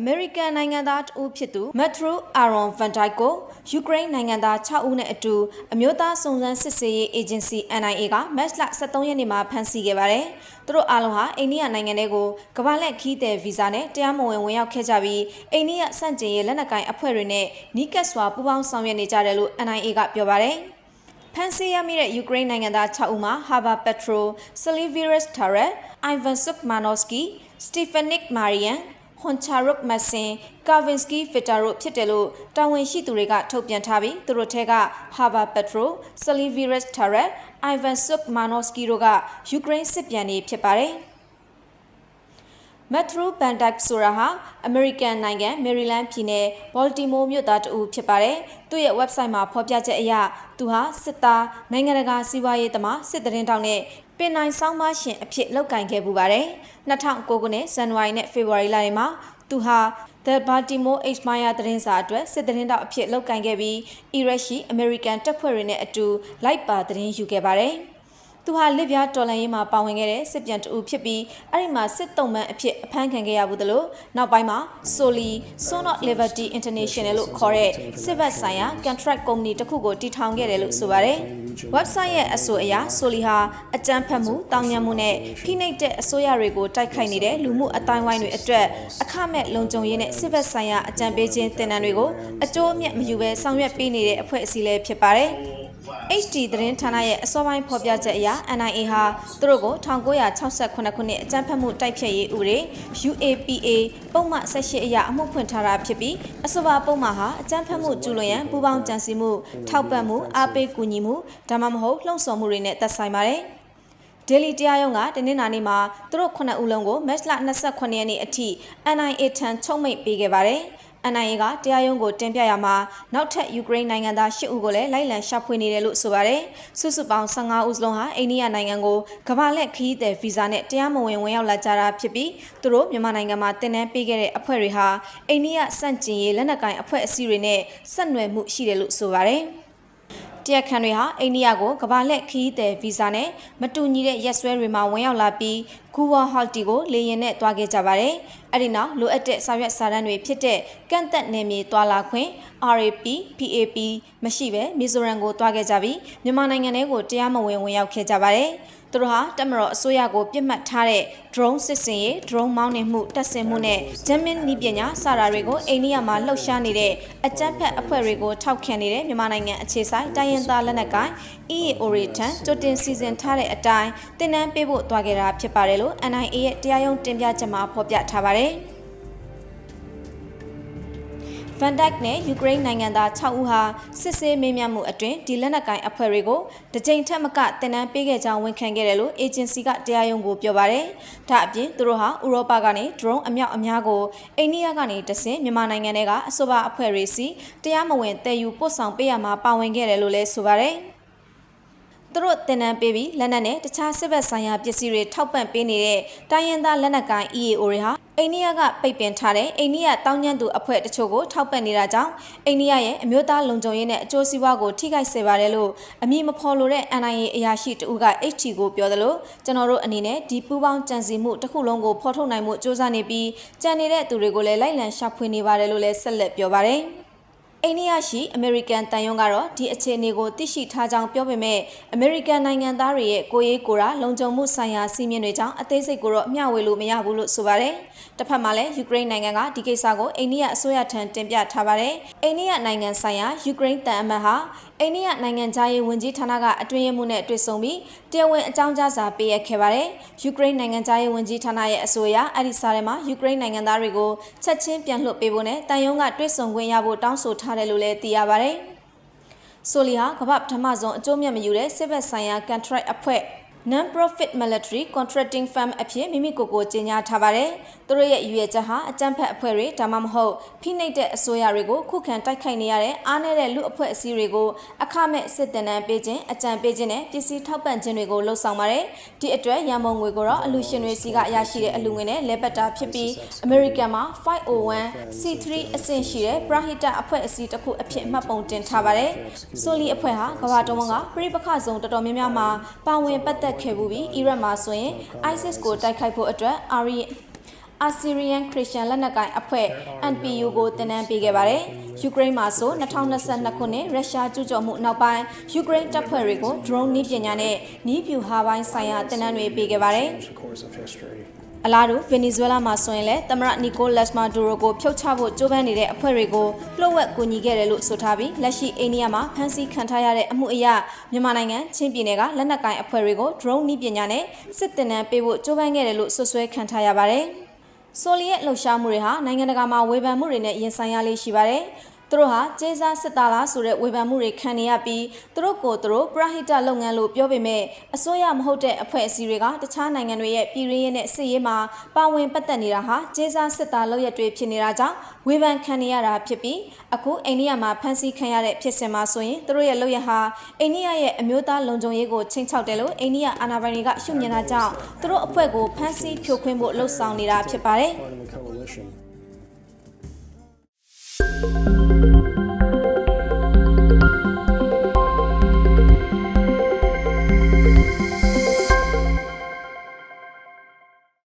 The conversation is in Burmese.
American နိုင်ငံသားတဦးဖြစ်သူ Matthew Aaron Van Dyke ကို Ukraine နိုင်ငံသား6ဦးနဲ့အတူအမျိုးသားစုံစမ်းစစ်ဆေးရေး Agency NIA က မတ်လ23ရက်နေ့မှာဖမ်းဆီးခဲ့ပါတယ်။သူတို့အားလုံးဟာအိန္ဒိယနိုင်ငံထဲကိုကမ္ဘာလက်ခီးသည်ဗီဇာနဲ့တရားမဝင်ဝင်ရောက်ခဲ့ကြပြီးအိန္ဒိယစန့်ကျင်ရေးလက်နက်ကိုင်အဖွဲ့တွေနဲ့နီးကပ်စွာပူးပေါင်းဆောင်ရွက်နေကြတယ်လို့ NIA ကပြောပါတယ်။ဖမ်းဆီးရမိတဲ့ Ukraine နိုင်ငံသား6ဦးမှာ Hava Petro, Silivirus Tarat, Ivan Sukmanovsky, Stefanik Marian Honcharuk Masin, Kavinsky Fitaro ဖြစ်တယ်လို့တာဝန်ရှိသူတွေကထုတ်ပြန်ထားပြီးသူတို့ထဲက Hava Petro, Silivirus Tarat, Ivan Sukmanovsky တို့က Ukraine စစ်ပြန်နေဖြစ်ပါတယ်။ Matthew Van Dyke ဆိုတာဟာ American နိုင်ငံ Maryland ပြည်နယ် Baltimore မြို့သားတဦးဖြစ်ပါတယ်။သူ့ရဲ့ website မှာဖော်ပြချက်အရသူဟာစစ်သားနိုင်ငံတကာစီးပွားရေးသမားစစ်သတင်းတောက်နဲ့ပင်နိုင်ဆောင်းပါးရှင်အဖြစ်လုပ်ကင်ခဲ့ပူပါတယ်။2009ခုနှစ်ဇန်နဝါရီနဲ့ဖေဖော်ဝါရီလတွေမှာသူဟာ The Baltimore Examiner သတင်းစာအတွက်စစ်သတင်းတောက်အဖြစ်လုပ်ကင်ခဲ့ပြီးအီရတ်ရှိ American တပ်ဖွဲ့တွေနဲ့အတူလိုက်ပါသတင်းယူခဲ့ပါတယ်။သူဟာလစ်ပြားတော်လှန်ရေးမှာပါဝင်ခဲ့တဲ့စစ်ပြန်တဦးဖြစ်ပြီးအဲ့ဒီမှာစစ်တုံးမှန်အဖြစ်အဖမ်းခံခဲ့ရဘူးလို့နောက်ပိုင်းမှာ Soli Son of Liberty International လို့ခေါ်တဲ့စစ်ဘက်ဆိုင်ရာ contract company တစ်ခုကိုတည်ထောင်ခဲ့တယ်လို့ဆိုပါတယ်။ website ရဲ့အဆိုအရ Soli ဟာအကြမ်းဖက်မှုတောင်းညံမှုနဲ့ဖိနှိပ်တဲ့အစိုးရတွေကိုတိုက်ခိုက်နေတဲ့လူမှုအတိုင်းဝိုင်းတွေအတွက်အခမဲ့လုံခြုံရေးနဲ့စစ်ဘက်ဆိုင်ရာအကြံပေးခြင်းသင်တန်းတွေကိုအကျိုးအမြတ်မယူဘဲဆောင်ရွက်ပေးနေတဲ့အဖွဲ့အစည်းလည်းဖြစ်ပါတယ်။ HD သတင်းဌာနရဲ့အစောပိုင်းဖော်ပြချက်အရ NIA ဟာသူတို့ကို1968ခုနှစ်အကြမ်းဖက်မှုတိုက်ဖျက်ရေးဥပဒေ UAPA ပုံမှန်18အရအမှုဖွင့်ထားတာဖြစ်ပြီးအဆိုပါပုံမှန်ဟာအကြမ်းဖက်မှုကျူးလွန်ရန်ပူးပေါင်းကြံစည်မှုထောက်ပံ့မှုအားပေးကူညီမှုဒါမှမဟုတ်လှုံ့ဆော်မှုတွေနဲ့သက်ဆိုင်ပါတယ်။ Daily တရားရုံးကတနင်္လာနေ့မှာသူတို့9ဦးလုံးကိုမတ်လ28ရက်နေ့အထိ NIA ထံချုပ်မိန့်ပေးခဲ့ပါတယ်။ NIA ကတရားရုံးကိုတင်ပြရမှာနောက်ထပ်ယူကရိန်းနိုင်ငံသား10ဦးကိုလည်းလိုက်လံရှာဖွေနေတယ်လို့ဆိုပါတယ်။စုစုပေါင်း15ဦးစလုံးဟာအိန္ဒိယနိုင်ငံကိုကမ္ဘာလက်ခရီးသည်ဗီဇာနဲ့တရားမဝင်ဝင်ရောက်လာကြတာဖြစ်ပြီးသူတို့မြန်မာနိုင်ငံမှာတင်နန်းပေးခဲ့တဲ့အဖွဲ့တွေဟာအိန္ဒိယစန့်ကျင်ရေးလက်နက်ကိုင်အဖွဲ့အစည်းတွေနဲ့ဆက်နွယ်မှုရှိတယ်လို့ဆိုပါတယ်။တရားခံတွေဟာအိန္ဒိယကိုကမ္ဘာလက်ခရီးသည်ဗီဇာနဲ့မတူညီတဲ့ရက်စွဲတွေမှာဝင်ရောက်လာပြီးဂူဝါဟော်တီကိုလေယာဉ်နဲ့တွားခဲ့ကြပါတယ်။အဲဒီနောက်လိုအပ်တဲ့စာရွက်စာတမ်းတွေဖြစ်တဲ့ကန့်သက်နယ်မြေတွာလာခွင့် RAP, PAP မရှိဘဲမီဇိုရမ်ကိုတွားခဲ့ကြပြီးမြန်မာနိုင်ငံထဲကိုတရားမဝင်ဝင်ရောက်ခဲ့ကြပါတယ်။သူတို့ဟာတမတော်အစိုးရကိုပြစ်မှတ်ထားတဲ့ drone စစ်စင်ရေး drone မောင်းနှင်မှုတပ်ဆင်မှုနဲ့ဂျမင်နီးပညာစတာတွေကိုအိန္ဒိယမှာလှုပ်ရှားနေတဲ့အကြမ်းဖက်အဖွဲ့တွေကိုထောက်ခံနေတဲ့မြန်မာနိုင်ငံအခြေဆိုင်တိုင်းရင်းသားလက်နက်ကိုင် EAO တွေထံကြိုတင်စီစဉ်ထားတဲ့အတိုင်းတင်နန်းပေးဖို့တွားခဲ့တာဖြစ်ပါတယ်လို့ NIA ရဲ့တရားရုံးတင်ပြချက်မှာဖော်ပြထားပါတယ်။ Van Dyke နဲ့ Ukraine နိုင်ငံသား6ဦးဟာစစ်ဆေးမေးမြန်းမှုအတွင်းဒီလက်နက်ကိုင်အဖွဲ့တွေကိုတစ်ကြိမ်ထက်မကတင်နန်းပေးခဲ့ကြောင်းဝန်ခံခဲ့တယ်လို့ agency ကတရားရုံးကိုပြောပါတယ်။ဒါအပြင်သူတို့ဟာဥရောပကနေ drone အမြောက်အများကိုအိန္ဒိယကနေတဆင့်မြန်မာနိုင်ငံထဲကအဆိုပါအဖွဲ့တွေစီတရားမဝင်တည်ယူပို့ဆောင်ပေးရမှာပါဝင်ခဲ့တယ်လို့လည်းဆိုပါတယ်။သူတို့တင်နန်းပေးပြီးလက်နက်နဲ့တခြားစစ်ဘက်ဆိုင်ရာပစ္စည်းတွေထောက်ပံ့ပေးနေတဲ့တိုင်းရင်းသားလက်နက်ကိုင် EAO တွေဟာအိန္ဒိယကပိတ်ပင်ထားတဲ့အိန္ဒိယတောင်းကျမ်းသူအဖွဲ့တချို့ကိုထောက်ပံ့နေတာကြောင့်အိန္ဒိယရဲ့အမျိုးသားလုံခြုံရေးနဲ့အကျိုးစီးပွားကိုထိခိုက်စေပါတယ်လို့အမည်မဖော်လိုတဲ့ NIA အရာရှိတဦးက HT ကိုပြောတယ်လို့ကျွန်တော်တို့အနေနဲ့ဒီပူးပေါင်းကြံစည်မှုတစ်ခုလုံးကိုဖော်ထုတ်နိုင်မှုစ조사နေပြီးကြံနေတဲ့သူတွေကိုလည်းလိုက်လံရှာဖွေနေပါတယ်လို့လည်းဆက်လက်ပြောပါတယ်။အိန္ဒိယရှိအမေရိကန်တန်ယုံကတော့ဒီအခြေအနေကိုသိရှိထားကြောင်းပြောပေမဲ့အမေရိကန်နိုင်ငံသားတွေရဲ့ကိုရေးကိုရာလုံခြုံမှုဆိုင်ရာစီမင်းတွေကြောင့်အသေးစိတ်ကိုတော့မျှဝေလို့မရဘူးလို့ဆိုပါတယ်။တစ်ဖက်မှာလည်းယူကရိန်းနိုင်ငံကဒီကိစ္စကိုအိန္ဒိယအစိုးရထံတင်ပြထားပါတယ်။အိန္ဒိယနိုင်ငံဆိုင်ရာယူကရိန်းတန်အမတ်ဟာအိန္ဒိယနိုင်ငံသားရေးဝန်ကြီးဌာနကအတွင်းရေးမှူးနဲ့တွေ့ဆုံပြီးတရားဝင်အကြောင်းကြားစာပေးအပ်ခဲ့ပါတယ်။ယူကရိန်းနိုင်ငံသားရေးဝန်ကြီးဌာနရဲ့အဆိုအရအဲ့ဒီစာထဲမှာယူကရိန်းနိုင်ငံသားတွေကိုချက်ချင်းပြန်လွှတ်ပေးဖို့နဲ့တန်ယုံကတွေ့ဆုံခွင့်ရဖို့တောင်းဆိုထားတယ်လို့လည်းသိရပါတယ်။ဆိုလီဟာကမ္ဘာပထမဆုံးအကျိုးမြတ်မယူတဲ့စစ်ဘက်ဆိုင်ရာ contract အဖွဲ့ non-profit military contracting firm အဖြစ်မိမိကိုယ်ကိုကြေညာထားပါတယ်။သူတို့ရဲ့ရည်ရွယ်ချက်ဟာအကြမ်းဖက်အဖွဲ့တွေဒါမှမဟုတ်ဖိနှိပ်တဲ့အစိုးရတွေကိုခုခံတိုက်ခိုက်နေရတဲ့အားနည်းတဲ့လူအဖွဲ့အစည်းတွေကိုအခမဲ့စစ်တပ်နဲ့ပေးခြင်းအကြံပေးခြင်းနဲ့ပစ္စည်းထောက်ပံ့ခြင်းတွေကိုလှုံ့ဆော်ပါတယ်။ဒီအတွက်ရန်ပုံငွေကိုတော့အလူရှင်တွေစီကရရှိတဲ့အလူငွေနဲ့လဲပတ်တာဖြစ်ပြီး American မှာ 501c3 အဆင့်ရှိတဲ့ပရဟိတအဖွဲ့အစည်းတစ်ခုအဖြစ်မှတ်ပုံတင်ထားပါတယ်။ဆိုလီအဖွဲ့ဟာကမ္ဘာတဝန်းကပြည်ပခါဆုံးတော်တော်များများမှာပါဝင်ပတ်သက်ခဲ့မှုပြီးအီရတ်မှာဆိုရင် ISIS ကိုတိုက်ခိုက်ဖို့အတွက်Assyrian Christian လက်နက်ကိုင်အဖွဲ့ NPU ကိုတင်နန်းပေးခဲ့ပါတယ်။ယူကရိန်းမှာဆို2022ခုနှစ်ရုရှားကျူးကျော်မှုနောက်ပိုင်းယူကရိန်းတပ်ဖွဲ့တွေကို drone နည်းပညာနဲ့နည်းဗျူဟာပိုင်းဆိုင်ရာတင်နန်းတွေပေးခဲ့ပါတယ်။အလားတူဗင်နီဇွဲလားမှာဆိုရင်လည်းသမ္မတနီကိုလက်စ်မာဒူရိုကိုဖြုတ်ချဖို့ကြိုးပမ်းနေတဲ့အဖွဲ့တွေကိုလှုပ်ဝက်ကူညီခဲ့တယ်လို့ဆိုထားပြီးလက်ရှိအိန္ဒိယမှာဖမ်းဆီးခံထားရတဲ့အမှုအရမြန်မာနိုင်ငံချင်းပြည်နယ်ကလက်နက်ကိုင်အဖွဲ့တွေကို drone နည်းပညာနဲ့စစ်တင်နန်းပေးဖို့ကြိုးပမ်းခဲ့တယ်လို့ဆွဆွဲခံထားရပါတယ်။ဆိုလီရဲ့လှုပ်ရှားမှုတွေဟာနိုင်ငံတကာမှာဝေဖန်မှုတွေနဲ့ရင်ဆိုင်ရလေးရှိပါတယ်။သူတို့ဟာကျေးစားစစ်သားလားဆိုတဲ့ဝေဖန်မှုတွေခံနေရပြီးသူတို့ကိုသူတို့ပရဟိတလုပ်ငန်းလို့ပြောပေမဲ့အစိုးရမဟုတ်တဲ့အဖွဲ့အစည်းတွေကတခြားနိုင်ငံတွေရဲ့ပြည်ရင်းရဲနဲ့စစ်ရေးမှာပါဝင်ပတ်သက်နေတာဟာကျေးစားစစ်သားလုပ်ရက်တွေဖြစ်နေတာကြောင့်ဝေဖန်ခံနေရတာဖြစ်ပြီးအခုအိန္ဒိယမှာဖမ်းဆီးခံရတဲ့ဖြစ်စဉ်မှာဆိုရင်သူတို့ရဲ့လုပ်ရက်ဟာအိန္ဒိယရဲ့အမျိုးသားလုံခြုံရေးကိုချိန်ချောက်တယ်လို့အိန္ဒိယအာဏာပိုင်တွေကရှုမြင်တာကြောင့်သူတို့အဖွဲ့ကိုဖမ်းဆီးဖြိုခွင်းဖို့လှုံ့ဆော်နေတာဖြစ်ပါတယ်